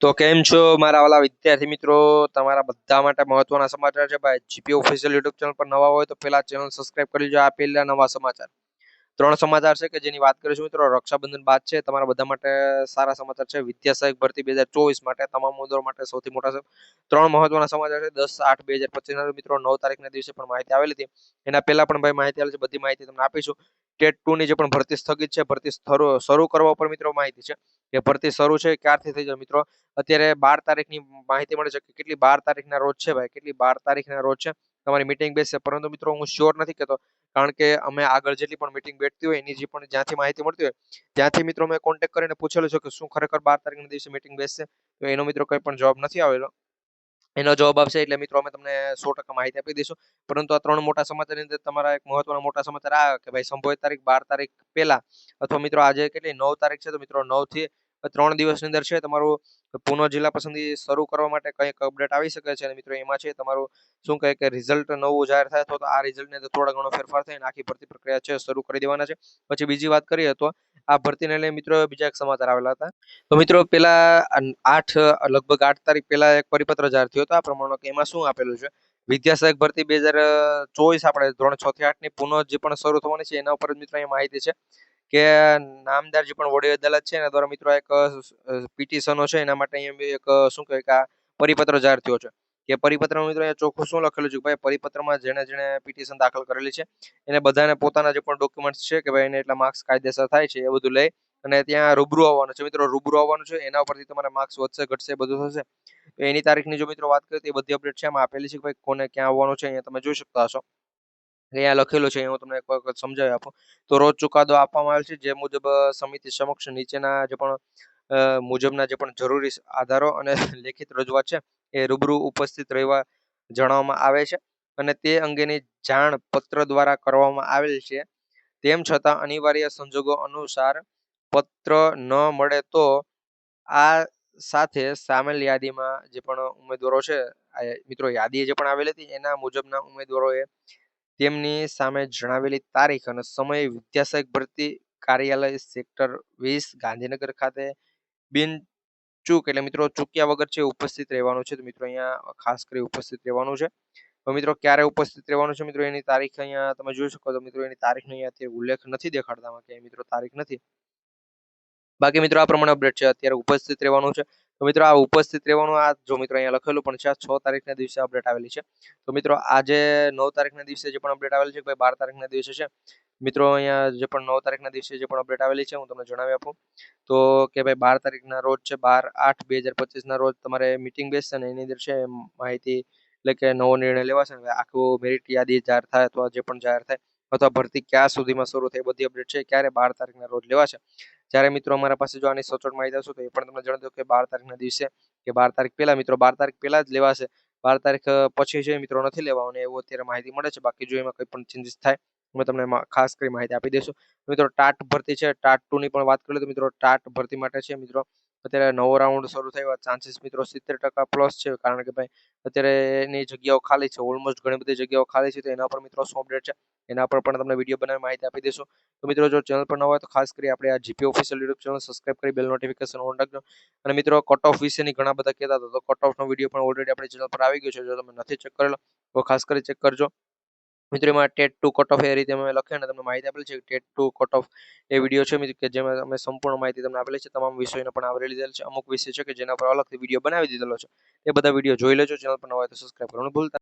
તો કેમ છો મારા વાલા વિદ્યાર્થી મિત્રો? તમારા બધા માટે મહત્વના સમાચાર છે ભાઈ. જીપી ઓફિશિયલ યુટ્યુબ ચેનલ પર નવા હોય તો પહેલા ચેનલ સબસ્ક્રાઇબ કરી લેજો. આ પહેલા નવા સમાચાર, ત્રણ સમાચાર છે કે જેની વાત કરીશું મિત્રો. રક્ષાબંધન બાદ છે, તમારા બધા માટે સારા સમાચાર છે. વિદ્યા સહાયક ભરતી 2024 માટે તમામ ઉમેદવારો માટે સૌથી મોટા છે. ત્રણ મહત્વના સમાચાર છે. 10/8/2025 ના મિત્રો 9 તારીખના દિવસે પણ માહિતી આવેલી હતી. એના પહેલા પણ ભાઈ માહિતી આવેલી છે, બધી માહિતી તમને આપીશું. ટેટ 2 ની જે પણ ભરતી સ્થગિત છે, ભરતી શરૂ કરવા ઉપર મિત્રો માહિતી છે કે ભરતી શરૂ છે ક્યારથી થઈ જાય મિત્રો. અત્યારે 12 તારીખની માહિતી મળે છે કે કેટલી 12 તારીખના રોજ છે ભાઈ, કેટલી 12 તારીખના રોજ છે તમારી મીટિંગ બેસશે. પરંતુ મિત્રો હું શ્યોર નથી કહેતો, કારણ કે અમે આગળ જેટલી પણ મીટિંગ બેઠતી હોય એની જે પણ જ્યાંથી માહિતી મળતી હોય ત્યાંથી મિત્રો મેં કોન્ટેક્ટ કરીને પૂછેલું છે કે શું ખરેખર 12 તારીખના દિવસે મીટિંગ બેસશે. તો એનો મિત્રો કંઈ પણ જવાબ નથી આવેલો. એનો જવાબ આપશે એટલે મિત્રો અમે તમને 100% માહિતી આપી દઈશું. પરંતુ આ ત્રણ મોટા સમાચારની અંદર તમારા એક મહત્વના મોટા સમાચાર આ કે ભાઈ સંભવિત તારીખ 12 તારીખ પહેલા, અથવા મિત્રો આજે કેટલી 9 તારીખ છે, તો મિત્રો 9 થી 3 દિવસની અંદર છે તમારું પુનઃ જિલ્લા પસંદગી શરૂ કરવા માટે કંઈક અપડેટ આવી શકે છે. અને મિત્રો એમાં છે તમારું શું કહે કે રિઝલ્ટ નવું જાહેર થાય તો આ રિઝલ્ટની અંદર થોડા ઘણો ફેરફાર થઈને આખી ભરતી પ્રક્રિયા છે શરૂ કરી દેવાના છે. પછી બીજી વાત કરીએ તો આ ભરતીને લઈને મિત્રો બીજા એક સમાચાર આવેલા હતા. તો મિત્રો પેલા 8 તારીખ પહેલા એક પરિપત્ર જાહેર થયો હતો આ પ્રમાણે કે એમાં શું આપેલું છે, વિદ્યા સહાયક ભરતી 2024 આપણે ધોરણ 6 થી 8 ની પુનઃ જે પણ શરૂ થવાની છે એના ઉપર જ મિત્રો અહીંયા માહિતી છે કે નામદાર જે પણ વડી અદાલત છે એના દ્વારા મિત્રો એક પિટિશનો છે એના માટે અહીંયા એક શું કહેવાય કે આ પરિપત્ર જાહેર થયો છે. કે પરિપત્રમાં મિત્રો અહીંયા ચોખ્ખું શું લખેલું છે કે ભાઈ પરિપત્રમાં જેણે પિટિશન દાખલ કરેલી છે એને બધાને પોતાના જે પણ ડોક્યુમેન્ટ્સ છે કે ભાઈ એને એટલા માર્ક્સ કાયદેસર થાય છે એ બધું લઈ અને ત્યાં રૂબરૂ આવવાનું છે મિત્રો. રૂબરૂ આવવાનું છે, એના ઉપરથી તમારા માર્ક્સ વધશે ઘટશે બધું થશે. તો એની તારીખની જો મિત્રો વાત કરીએ તો એ બધી અપડેટ છે એમાં આપેલી છે કે ભાઈ કોને ક્યાં આવવાનું છે અહીંયા તમે જોઈ શકતા હશો. અહીંયા લખેલું છે, હું તમને એક વખત સમજાવી આપું. તો રોજ ચુકાદો આપવામાં આવેલ છે જે મુજબ સમિતિ સમક્ષ નીચેના જે પણ મુજબના જે પણ જરૂરી આધારો અને લેખિત રજૂઆત છે એ રૂબરૂ ઉપસ્થિત રહેવા જણાવવામાં આવે છે. અને તે અંગેની જાણ પત્ર દ્વારા કરવામાં આવેલ છે. તેમ છતાં અનિવાર્ય સંજોગો અનુસાર પત્ર ન મળે તો આ સાથે સામેલ યાદીમાં જે પણ ઉમેદવારો છે, મિત્રો યાદી જે પણ આવેલી હતી એના મુજબના ઉમેદવારોએ તેમની સામે જણાવેલી તારીખ અને સમયે વિદ્યા સહાયક ભરતી કાર્યાલય સેક્ટર 20 ગાંધીનગર ખાતે બિનચૂક એટલે મિત્રો ચૂક્યા વગર છે ઉપસ્થિત રહેવાનું છે. તો મિત્રો અહીંયા ખાસ કરી ઉપસ્થિત રહેવાનું છે. તો મિત્રો ક્યારે ઉપસ્થિત રહેવાનું છે મિત્રો એની તારીખ અહીંયા તમે જોઈ શકો. તો મિત્રો એની તારીખનો અહીંયા અત્યારે ઉલ્લેખ નથી દેખાડતા કે મિત્રો તારીખ નથી. બાકી મિત્રો આ પ્રમાણે અપડેટ છે, અત્યારે ઉપસ્થિત રહેવાનું છે. તો મિત્રો આ ઉપસ્થિત રહેવાનું આ જો મિત્રો અહીંયા લખેલું પણ છે, 6 તારીખના દિવસે અપડેટ આવેલી છે. તો મિત્રો આજે 9 તારીખના દિવસે જે પણ અપડેટ આવેલી છે ભાઈ 12 તારીખના દિવસે છે મિત્રો. અહીંયા જે પણ 9 તારીખના દિવસે જે પણ અપડેટ આવેલી છે હું તમને જણાવી આપું તો કે ભાઈ 12 તારીખના રોજ છે, 12/8/2025 ના રોજ તમારે મીટિંગ બેસશે અને એની અંદર છે માહિતી એટલે કે નવો નિર્ણય લેવાશે. આખું મેરિટ યાદી જાહેર થાય અથવા જે પણ જાહેર થાય અથવા ભરતી ક્યાં સુધીમાં શરૂ થાય બધી અપડેટ છે ક્યારે 12 તારીખના રોજ લેવાશે. જ્યારે મિત્રો અમારા પાસે જો આની સચોટ માહિતી હશે તો એ પણ તમને જણાવી દઉં કે 12 તારીખના દિવસે કે 12 તારીખ પહેલા મિત્રો 12 તારીખ પહેલા જ લેવાશે. 12 તારીખ પછી છે મિત્રો નથી લેવાનું એવું અત્યારે માહિતી મળે છે. બાકી જો એમાં કંઈ પણ ચેન્જીસ થાય અમે તમને ખાસ કરી માહિતી આપી દઈશું. મિત્રો ટાટ ભરતી છે, ટાટ 2 ની પણ વાત કરીએ તો મિત્રો ટાટ ભરતી માટે છે મિત્રો અત્યારે નવો રાઉન્ડ શરૂ થયો ચાન્સીસ મિત્રો 70% પ્લસ છે. કારણ કે ભાઈ અત્યારે એની જગ્યાઓ ખાલી છે, ઓલમોસ્ટ ઘણી બધી જગ્યાઓ ખાલી છે. તો એના પર મિત્રો શું અપડેટ છે એના પર પણ તમને વિડીયો બનાવી માહિતી આપી દઈશું. તો મિત્રો જો ચેનલ પર ન હોય તો ખાસ કરી આપણે આ GP official YouTube channel subscribe કરી બેલ નોટિફિકેશન ઓન રાખજો. અને મિત્રો કટ ઓફ વિશેની ઘણા બધા કહેતા હતા, તો કટ ઓફનો વિડીયો પણ ઓલરેડી આપણી ચેનલ પર આવી ગયો છે. જો તમે નથી ચેક કરેલો તો ખાસ કરી ચેક કરજો. મિત્રો એમાં ટેટ 2 કટ ઓફ એ રીતે અમે લખ્યા અને તમને માહિતી આપેલી છે કે ટેટ 2 કટ ઓફ એ વિડીયો છે મિત્રો કે જેમાં અમે સંપૂર્ણ માહિતી તમને આપેલી છે. તમામ વિષયોને પણ આવરી લીધેલ છે. અમુક વિષય છે કે જેના પર અલગથી વિડીયો બનાવી દીધેલો છે. એ બધા વિડીયો જોઈ લેજો. ચેનલ પર ન હોય તો સબસ્ક્રાઇબ કરવાનું ભૂલતા